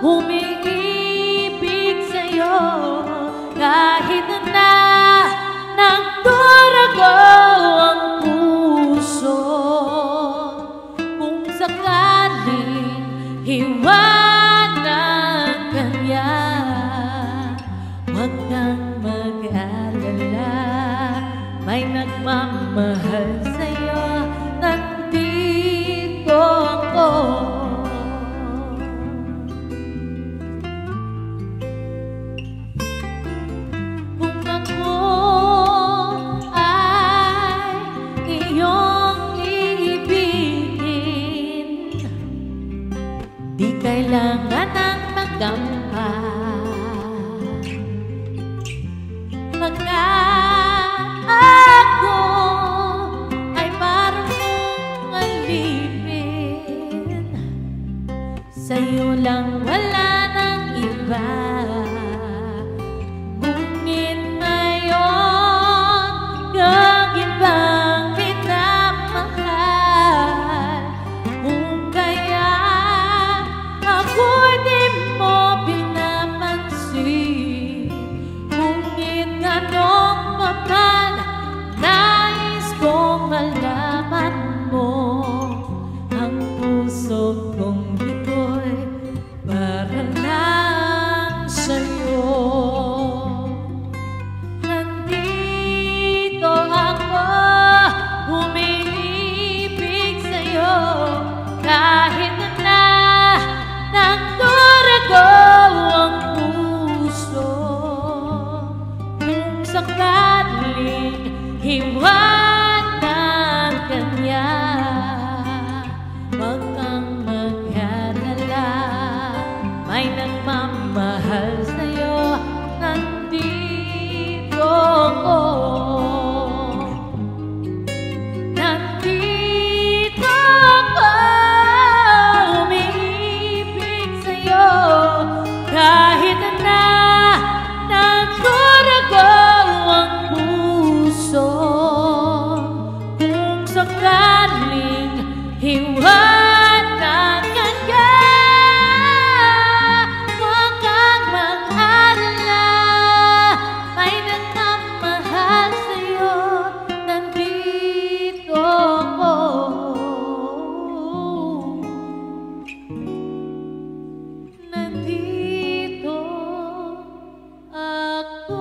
umiibig sa'yo kahit na nagdurago ang puso. Kung sakaling hiwanan ka niya, huwag kang mag-alala, may nagmamahal sa'yo, nandito ako. Kung ako ay iyong iibigin, di kailangan ng magampan. Ako ay parang alipin, sa'yo lang wala nang iba. Ngunit ngayon yung ibang minamahal, kung kaya ako di mo pinapansin. Ngunit anong paman, nais kong malaman mo, ang puso kong ito'y para lang sa'yo. Nandito ako, umiibig sa'yo kahit na nagdurago ang puso. Kung sakaling hiwanan ka niya, huwag kang mag-alala, may nagmamahal sa'yo, nandito ako. Nandito ako, umiibig sa'yo kahit na nagdurago ang puso. Kung sakaling hiwanan ka niya, huwag kang mag-alala, may nagmamahal sa'yo, nandito ako. Nandito ako.